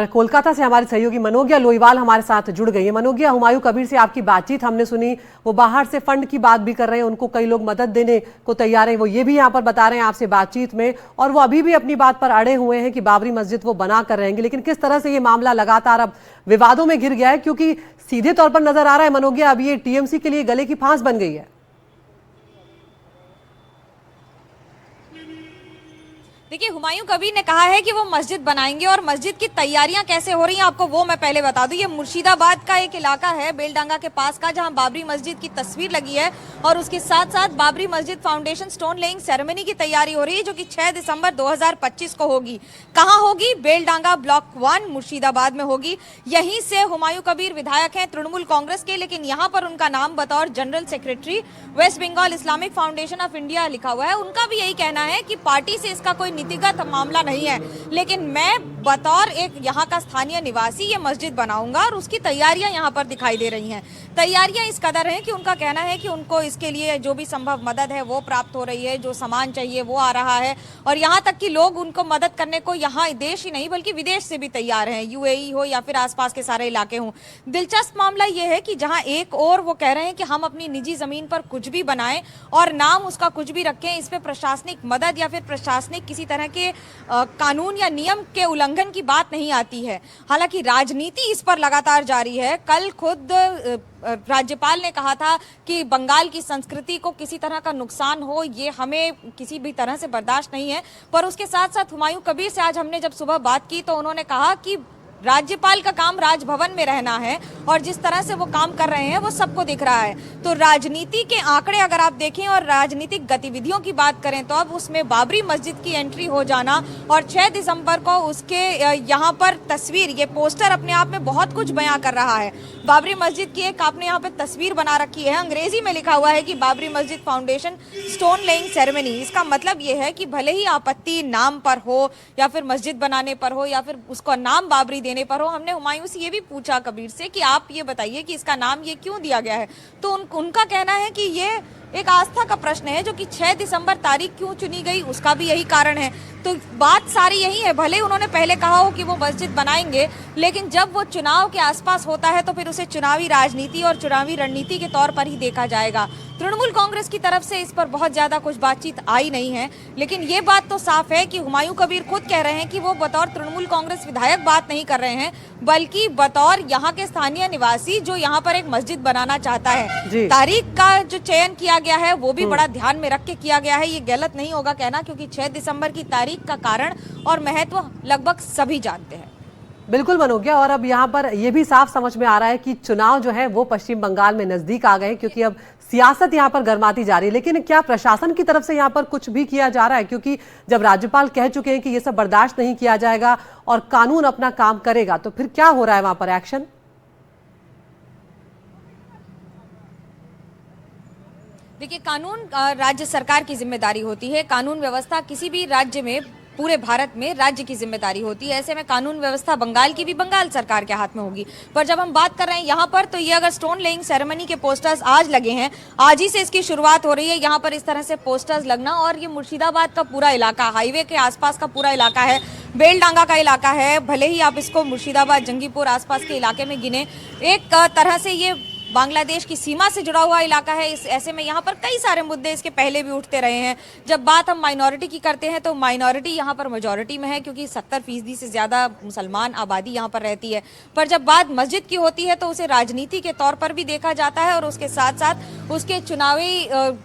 कोलकाता से हमारे सहयोगी मनोज्ञा लोईवाल हमारे साथ जुड़ गई है। मनोज्ञा, हुमायूं कबीर से आपकी बातचीत हमने सुनी, वो बाहर से फंड की बात भी कर रहे हैं, उनको कई लोग मदद देने को तैयार हैं, वो ये भी यहाँ पर बता रहे हैं आपसे बातचीत में, और वो अभी भी अपनी बात पर अड़े हुए हैं कि बाबरी मस्जिद वो बना कर रहेंगे। लेकिन किस तरह से ये मामला लगातार अब विवादों में घिर गया है, क्योंकि सीधे तौर पर नजर आ रहा है मनोज्ञा, अब ये टीएमसी के लिए गले की फांस बन गई है। देखिए, हुमायूं कबीर ने कहा है कि वो मस्जिद बनाएंगे, और मस्जिद की तैयारियां कैसे हो रही हैं आपको वो मैं पहले बता दूं। ये मुर्शिदाबाद का एक इलाका है बेलडांगा के पास का, जहां बाबरी मस्जिद की तस्वीर लगी है, और उसके साथ साथ बाबरी मस्जिद फाउंडेशन स्टोन लेइंग सेरेमनी की तैयारी हो रही है, जो कि 6 दिसंबर 2025 को होगी। कहाँ होगी? बेलडांगा ब्लॉक 1 मुर्शिदाबाद में होगी। यहीं से हुमायूं कबीर विधायक हैं तृणमूल कांग्रेस के, लेकिन यहाँ पर उनका नाम बतौर general secretary West Bengal Islamic Foundation of India लिखा हुआ है। उनका भी यही कहना है कि पार्टी से इसका कोई नीतिगत मामला नहीं है, लेकिन मैं बतौर एक यहाँ का स्थानीय निवासी ये मस्जिद बनाऊंगा, और उसकी तैयारियां यहाँ पर दिखाई दे रही हैं। तैयारियां इस कदर हैं कि उनका कहना है कि उनको इसके लिए जो भी संभव मदद है वो प्राप्त हो रही है, जो सामान चाहिए वो आ रहा है, और यहाँ तक कि लोग उनको मदद करने को यहाँ देश ही नहीं बल्कि विदेश से भी तैयार हैं, यूएई हो या फिर आसपास के सारे इलाके हों। दिलचस्प मामला ये है कि जहाँ एक और वो कह रहे हैं कि हम अपनी निजी जमीन पर कुछ भी बनाएं और नाम उसका कुछ भी रखें, इस पे प्रशासनिक मदद या फिर प्रशासनिक किसी तरह के कानून या नियम के उल्लंघन की बात नहीं आती है। हालांकि राजनीति इस पर लगातार जारी है। कल खुद राज्यपाल ने कहा था कि बंगाल की संस्कृति को किसी तरह का नुकसान हो ये हमें किसी भी तरह से बर्दाश्त नहीं है। पर उसके साथ साथ हुमायूं कबीर से आज हमने जब सुबह बात की तो उन्होंने कहा कि राज्यपाल का काम राजभवन में रहना है, और जिस तरह से वो काम कर रहे हैं वो सबको दिख रहा है। तो राजनीति के आंकड़े अगर आप देखें और राजनीतिक गतिविधियों की बात करें तो अब उसमें बाबरी मस्जिद की एंट्री हो जाना, और 6 दिसंबर को उसके यहाँ पर तस्वीर, ये पोस्टर अपने आप में बहुत कुछ बयां कर रहा है। बाबरी मस्जिद की एक आपने यहाँ पे तस्वीर बना रखी है, अंग्रेजी में लिखा हुआ है कि बाबरी मस्जिद फाउंडेशन स्टोन लेइंग सेरेमनी। इसका मतलब ये है कि भले ही आपत्ति नाम पर हो या फिर मस्जिद बनाने पर हो या फिर उसका नाम बाबरी देने पर हो, हमने हुमायूं से ये भी पूछा कबीर से कि आप ये बताइए कि इसका नाम ये क्यों दिया गया है, तो उनका कहना है कि ये एक आस्था का प्रश्न है, जो कि 6 दिसंबर तारीख क्यों चुनी गई उसका भी यही कारण है। तो बात सारी यही है, भले उन्होंने पहले कहा हो कि वो मस्जिद बनाएंगे, लेकिन जब वो चुनाव के आसपास होता है तो फिर उसे चुनावी राजनीति और चुनावी रणनीति के तौर पर ही देखा जाएगा। तृणमूल कांग्रेस की तरफ से इस पर बहुत ज्यादा कुछ बातचीत आई नहीं है, लेकिन ये बात तो साफ है कि हुमायूं कबीर खुद कह रहे हैं कि वो बतौर तृणमूल कांग्रेस विधायक बात नहीं कर रहे हैं, बल्कि बतौर यहाँ के स्थानीय निवासी जो यहाँ पर एक मस्जिद बनाना चाहता है। तारीख का जो चयन किया गया है वो भी बड़ा ध्यान में रख के किया गया है, ये गलत नहीं होगा कहना, क्योंकि 6 दिसंबर की तारीख का कारण और महत्व लगभग सभी जानते हैं। बिल्कुल मनोज्ञा, और अब यहाँ पर यह भी साफ समझ में आ रहा है कि चुनाव जो है वो पश्चिम बंगाल में नजदीक आ गए, क्योंकि अब सियासत यहाँ पर गर्माती जा रही है। लेकिन क्या प्रशासन की तरफ से यहाँ पर कुछ भी किया जा रहा है? क्योंकि जब राज्यपाल कह चुके हैं कि ये सब बर्दाश्त नहीं किया जाएगा और कानून अपना काम करेगा, तो फिर क्या हो रहा है वहां पर एक्शन? देखिए, कानून राज्य सरकार की जिम्मेदारी होती है। कानून व्यवस्था किसी भी राज्य में, पूरे भारत में राज्य की जिम्मेदारी होती है। ऐसे में कानून व्यवस्था बंगाल की भी बंगाल सरकार के हाथ में होगी। पर जब हम बात कर रहे हैं यहाँ पर, तो ये अगर स्टोन लेइंग सेरेमनी के पोस्टर्स आज लगे हैं, आज ही से इसकी शुरुआत हो रही है यहाँ पर इस तरह से पोस्टर्स लगना, और ये मुर्शिदाबाद का पूरा इलाका, हाईवे के आसपास का पूरा इलाका है, बेलडांगा का इलाका है, भले ही आप इसको मुर्शिदाबाद जंगीपुर आसपास के इलाके में गिने, एक तरह से ये बांग्लादेश की सीमा से जुड़ा हुआ इलाका है। ऐसे में यहाँ पर कई सारे मुद्दे इसके पहले भी उठते रहे हैं। जब बात हम माइनॉरिटी की करते हैं तो माइनॉरिटी यहाँ पर मेजॉरिटी में है, क्योंकि 70% से ज़्यादा मुसलमान आबादी यहाँ पर रहती है। पर जब बात मस्जिद की होती है तो उसे राजनीति के तौर पर भी देखा जाता है, और उसके साथ साथ उसके चुनावी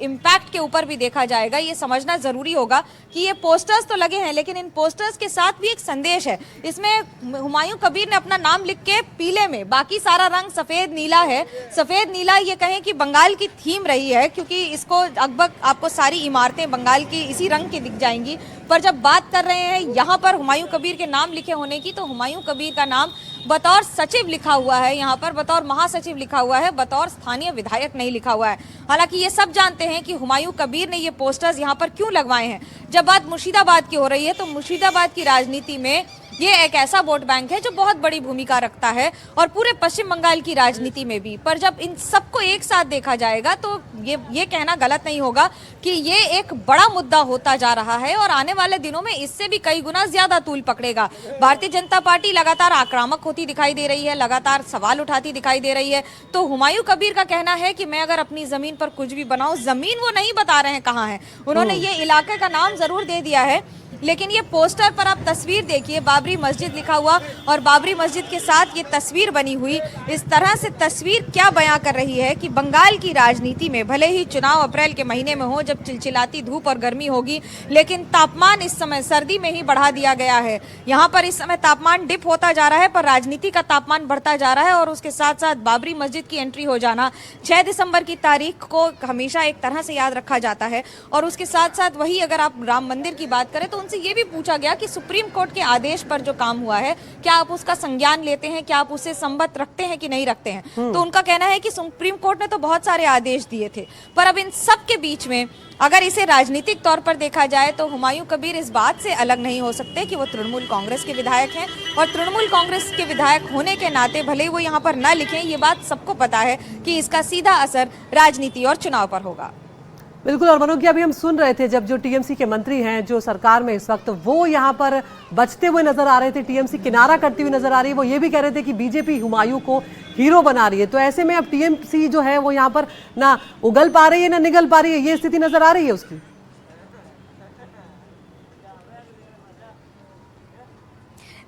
इम्पैक्ट के ऊपर भी देखा जाएगा। ये समझना ज़रूरी होगा कि ये पोस्टर्स तो लगे हैं, लेकिन इन पोस्टर्स के साथ भी एक संदेश है। इसमें हुमायूं कबीर ने अपना नाम लिख के पीले में, बाकी सारा रंग सफ़ेद नीला है। सफेद नीला ये कहें कि बंगाल की थीम रही है, क्योंकि इसको लगभग आपको सारी इमारतें बंगाल की इसी रंग की दिख जाएंगी। पर जब बात कर रहे हैं यहाँ पर हुमायूं कबीर के नाम लिखे होने की, तो हुमायूं कबीर का नाम बतौर सचिव लिखा हुआ है, यहाँ पर बतौर महासचिव लिखा हुआ है, बतौर स्थानीय विधायक नहीं लिखा हुआ है। हालांकि ये सब जानते हैं कि हुमायूं कबीर ने ये पोस्टर्स यहाँ पर क्यों लगवाए हैं। जब बात मुर्शिदाबाद की हो रही है तो मुर्शिदाबाद की राजनीति में ये एक ऐसा वोट बैंक है जो बहुत बड़ी भूमिका रखता है और पूरे पश्चिम बंगाल की राजनीति में भी। पर जब इन सबको एक साथ देखा जाएगा तो ये कहना गलत नहीं होगा कि ये एक बड़ा मुद्दा होता जा रहा है और आने वाले दिनों में इससे भी कई गुना ज्यादा तूल पकड़ेगा। भारतीय जनता पार्टी लगातार आक्रामक होती दिखाई दे रही है, लगातार सवाल उठाती दिखाई दे रही है। तो हुमायूं कबीर का कहना है कि मैं अगर अपनी जमीन पर कुछ भी बनाऊं, जमीन वो नहीं बता रहे हैं कहाँ है, उन्होंने ये इलाके का नाम जरूर दे दिया है, लेकिन ये पोस्टर पर आप तस्वीर देखिए, बाबरी मस्जिद लिखा हुआ और बाबरी मस्जिद के साथ ये तस्वीर बनी हुई। इस तरह से तस्वीर क्या बयां कर रही है कि बंगाल की राजनीति में भले ही चुनाव अप्रैल के महीने में हो, जब चिलचिलाती धूप और गर्मी होगी, लेकिन तापमान इस समय सर्दी में ही बढ़ा दिया गया है। यहाँ पर इस समय तापमान डिप होता जा रहा है, पर राजनीति का तापमान बढ़ता जा रहा है और उसके साथ साथ बाबरी मस्जिद की एंट्री हो जाना 6 दिसंबर की तारीख को हमेशा एक तरह से याद रखा जाता है। और उसके साथ साथ वही अगर आप राम मंदिर की बात करें तो उनसे ये भी पूछा गया कि सुप्रीम कोर्ट के आदेश पर जो काम हुआ है, क्या आप उसका संज्ञान लेते हैं, क्या आप उसे संबद्ध रखते हैं कि नहीं रखते हैं। तो उनका कहना है कि सुप्रीम कोर्ट ने तो बहुत सारे आदेश दिए थे, पर अब इन सब के बीच में अगर इसे राजनीतिक तौर पर देखा जाए तो हुमायूं कबीर इस बात से अलग नहीं हो सकते कि वो तृणमूल कांग्रेस के विधायक हैं और तृणमूल कांग्रेस के विधायक होने के नाते भले ही वो यहाँ पर न लिखें, ये बात सबको पता है कि इसका सीधा असर राजनीति और चुनाव पर होगा। बिल्कुल। और मनोज जी, अभी हम सुन रहे थे जब जो टीएमसी के मंत्री हैं जो सरकार में इस वक्त, वो यहाँ पर बचते हुए नजर आ रहे थे, टीएमसी किनारा करती हुई नजर आ रही है। वो ये भी कह रहे थे कि बीजेपी हुमायूं को हीरो बना रही है। तो ऐसे में अब टीएमसी जो है वो यहाँ पर ना उगल पा रही है ना निगल पा रही है, ये स्थिति नजर आ रही है उसकी।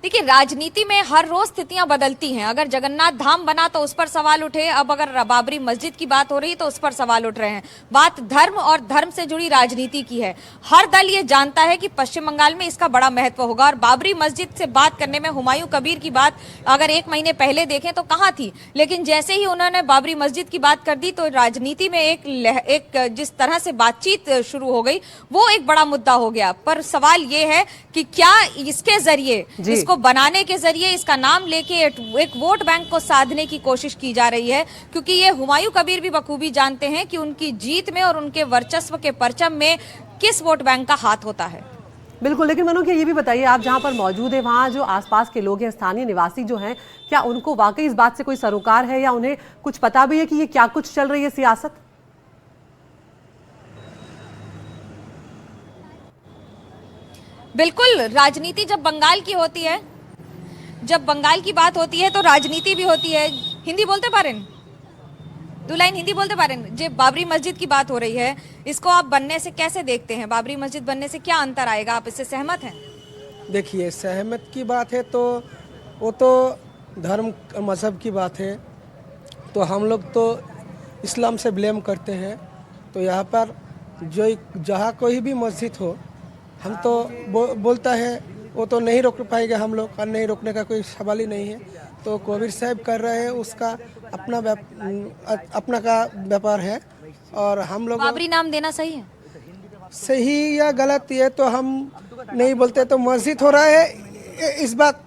देखिए, राजनीति में हर रोज स्थितियां बदलती हैं। अगर जगन्नाथ धाम बना तो उस पर सवाल उठे, अब अगर बाबरी मस्जिद की बात हो रही तो उस पर सवाल उठ रहे हैं। बात धर्म और धर्म से जुड़ी राजनीति की है। हर दल ये जानता है कि पश्चिम बंगाल में इसका बड़ा महत्व होगा और बाबरी मस्जिद से बात करने में हुमायूं कबीर की बात अगर 1 महीने पहले देखें तो कहाँ थी, लेकिन जैसे ही उन्होंने बाबरी मस्जिद की बात कर दी तो राजनीति में एक जिस तरह से बातचीत शुरू हो गई वो एक बड़ा मुद्दा हो गया। पर सवाल ये है कि क्या इसके जरिए, को बनाने के जरिए, इसका नाम लेके एक वोट बैंक को साधने की कोशिश की जा रही है, क्योंकि ये हुमायूं कबीर भी बखूबी जानते हैं कि उनकी जीत में और उनके वर्चस्व के परचम में किस वोट बैंक का हाथ होता है। बिल्कुल। लेकिन मनोज ये भी बताइए, आप जहां पर मौजूद है वहां जो आसपास के लोग हैं, स्थानीय निवासी जो हैं, क्या उनको वाकई इस बात से कोई सरोकार है या उन्हें कुछ पता भी है कि ये क्या कुछ चल रही है सियासत? बिल्कुल, राजनीति जब बंगाल की होती है, जब बंगाल की बात होती है तो राजनीति भी होती है। हिंदी बोलते पारें, 2 लाइन हिंदी बोलते पारें। जो बाबरी मस्जिद की बात हो रही है, इसको आप बनने से कैसे देखते हैं? बाबरी मस्जिद बनने से क्या अंतर आएगा? आप इससे सहमत हैं? देखिए, सहमत की बात है तो वो तो धर्म मजहब की बात है, तो हम लोग तो इस्लाम से ब्लेम करते हैं। तो यहाँ पर जो जहाँ कोई भी मस्जिद हो, हम तो बोलता है वो तो नहीं रोक पाएंगे हम लोग, और नहीं रोकने का कोई सवाल ही नहीं है। तो कबीर साहब कर रहे हैं, उसका अपना का व्यापार है और हम लोग बाबरी नाम देना सही है? सही या गलत ये तो हम नहीं बोलते। तो मस्जिद हो रहा है, इस बात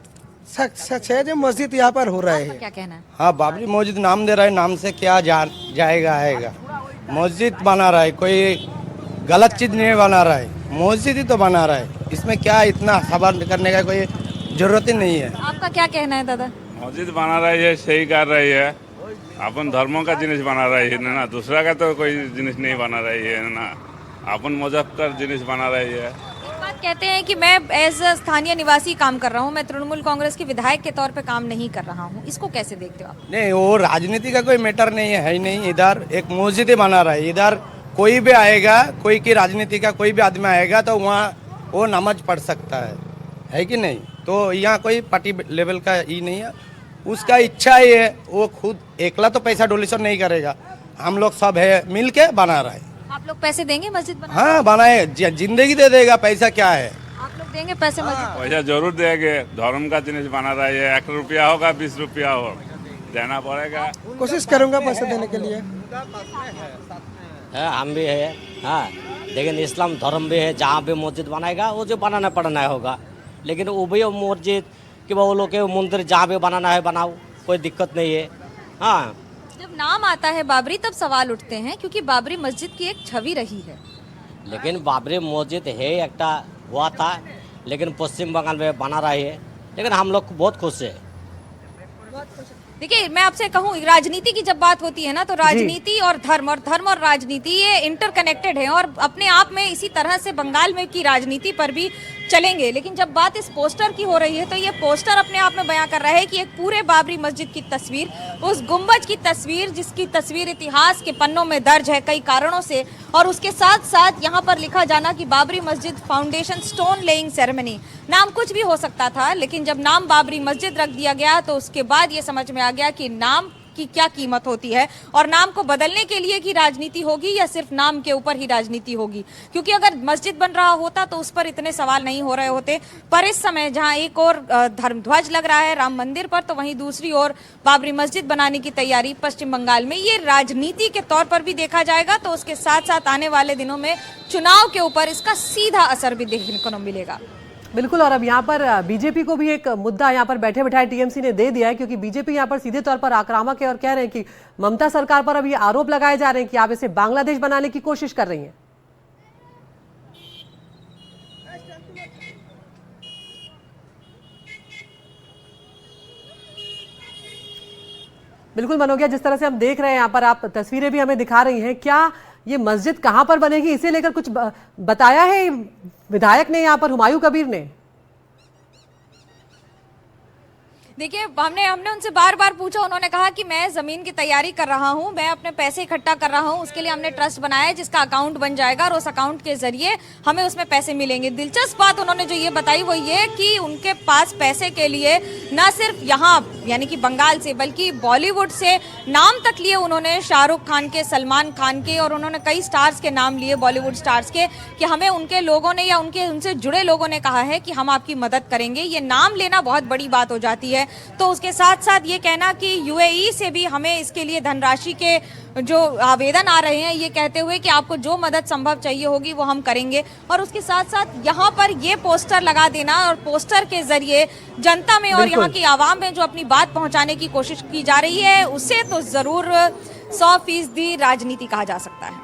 सच है जो मस्जिद यहाँ पर हो रहा है। क्या कहना है? हाँ, बाबरी मस्जिद नाम दे रहा है, नाम से क्या जाएगा आएगा। मस्जिद बना रहा है, कोई गलत चीज नहीं बना रहा है, मस्जिद ही तो बना रहा है। इसमें क्या इतना सवाल करने का कोई जरूरत ही नहीं है। आपका क्या कहना है दादा? मस्जिद बना रही है, सही कर रही है। अपन धर्मों का जिनिस बना रही है ना, दूसरा का तो कोई जिनिस नहीं बना रही है ना, अपन मजहब का जिनिस बना रही है। एक बात कहते हैं कि मैं एज अ स्थानीय निवासी काम कर रहा हूँ, मैं तृणमूल कांग्रेस के विधायक के तौर पे काम नहीं कर रहा हूँ, इसको कैसे देखते हो आप? नहीं, वो राजनीति का कोई मैटर नहीं है ही नहीं। इधर एक मस्जिद ही बना रहा है, इधर कोई भी आएगा, कोई की राजनीति का कोई भी आदमी आएगा तो वहाँ वो नमाज पढ़ सकता है कि नहीं। तो यहाँ कोई पार्टी लेवल का ही नहीं है, उसका इच्छा ही है। वो खुद एकला तो पैसा डोनेशन नहीं करेगा, हम लोग सब है मिल के बना रहा है। आप लोग पैसे देंगे मस्जिद बनाने? हाँ, बनाए, जिंदगी दे देगा, पैसा क्या है। आप लोग देंगे पैसे मस्जिद? पैसा जरूर देंगे, धर्म का जिनिस बना रही है। 1 रुपया होगा 20 रुपया हो, देना पड़ेगा। कोशिश करूँगा पैसे देने के लिए। है, हम भी है। हाँ, लेकिन इस्लाम धर्म भी है, जहाँ भी मस्जिद बनाएगा वो जो बनाना पड़ना होगा। लेकिन वो भी मस्जिद कि वो लोग के मंदिर जहाँ भी बनाना है बनाओ, कोई दिक्कत नहीं है। हाँ, जब नाम आता है बाबरी तब सवाल उठते हैं, क्योंकि बाबरी मस्जिद की एक छवि रही है। लेकिन बाबरी मस्जिद है एक हुआ था, लेकिन पश्चिम बंगाल में बना रही है। लेकिन हम लोग बहुत खुश है। देखिए मैं आपसे कहूँ, राजनीति की जब बात होती है ना, तो राजनीति और धर्म और राजनीति ये इंटरकनेक्टेड है और अपने आप में इसी तरह से बंगाल में की राजनीति पर भी चलेंगे। लेकिन जब बात इस पोस्टर की हो रही है तो ये पोस्टर अपने आप में बयां कर रहा है कि एक पूरे बाबरी मस्जिद की तस्वीर, उस गुंबज की तस्वीर जिसकी तस्वीर इतिहास के पन्नों में दर्ज है कई कारणों से, और उसके साथ साथ यहाँ पर लिखा जाना कि बाबरी मस्जिद फाउंडेशन स्टोन लेइंग सेरेमनी। नाम कुछ भी हो सकता था, लेकिन जब नाम बाबरी मस्जिद रख दिया गया तो उसके बाद ये समझ में आ गया कि नाम की क्या कीमत होती है और नाम को बदलने के लिए की राजनीति होगी या सिर्फ नाम के ऊपर ही राजनीति होगी। क्योंकि अगर मस्जिद बन रहा होता तो उस पर इतने सवाल नहीं हो रहे होते, पर इस समय जहां एक और धर्म ध्वज लग रहा है राम मंदिर पर, तो वहीं दूसरी ओर बाबरी मस्जिद बनाने की तैयारी पश्चिम बंगाल में, ये राजनीति के तौर पर भी देखा जाएगा। तो उसके साथ साथ आने वाले दिनों में चुनाव के ऊपर इसका सीधा असर भी देखने को मिलेगा। बिल्कुल। और अब यहाँ पर बीजेपी को भी एक मुद्दा यहाँ पर बैठे बैठाए टीएमसी ने दे दिया है, क्योंकि बीजेपी यहाँ पर सीधे तौर पर आक्रामक है और कह रहे हैं कि ममता सरकार पर अब ये आरोप लगाए जा रहे हैं कि आप इसे बांग्लादेश बनाने की कोशिश कर रही हैं। बिल्कुल मनोगिया, जिस तरह से हम देख रहे हैं यहाँ पर, आप तस्वीरें भी हमें दिखा रही हैं, क्या ये मस्जिद कहां पर बनेगी इसे लेकर कुछ बताया है विधायक ने यहाँ पर, हुमायूं कबीर ने? देखिए हमने उनसे बार बार पूछा, उन्होंने कहा कि मैं जमीन की तैयारी कर रहा हूं, मैं अपने पैसे इकट्ठा कर रहा हूं, उसके लिए हमने ट्रस्ट बनाया है जिसका अकाउंट बन जाएगा और उस अकाउंट के जरिए हमें उसमें पैसे मिलेंगे। दिलचस्प बात उन्होंने जो ये बताई वो ये कि उनके पास पैसे के लिए न सिर्फ यहाँ यानी कि बंगाल से, बल्कि बॉलीवुड से नाम तक लिए उन्होंने, शाहरुख खान के, सलमान खान के, और उन्होंने कई स्टार्स के नाम लिए, बॉलीवुड स्टार्स के, कि हमें उनके लोगों ने या उनसे जुड़े लोगों ने कहा है कि हम आपकी मदद करेंगे। ये नाम लेना बहुत बड़ी बात हो जाती है। तो उसके साथ साथ ये कहना कि यूएई से भी हमें इसके लिए धनराशि के जो आवेदन आ रहे हैं, ये कहते हुए कि आपको जो मदद संभव चाहिए होगी वो हम करेंगे। और उसके साथ साथ यहाँ पर ये पोस्टर लगा देना और पोस्टर के जरिए जनता में और यहाँ की आवाम में जो अपनी बात पहुंचाने की कोशिश की जा रही है, उसे तो जरूर 100% राजनीति कहा जा सकता है।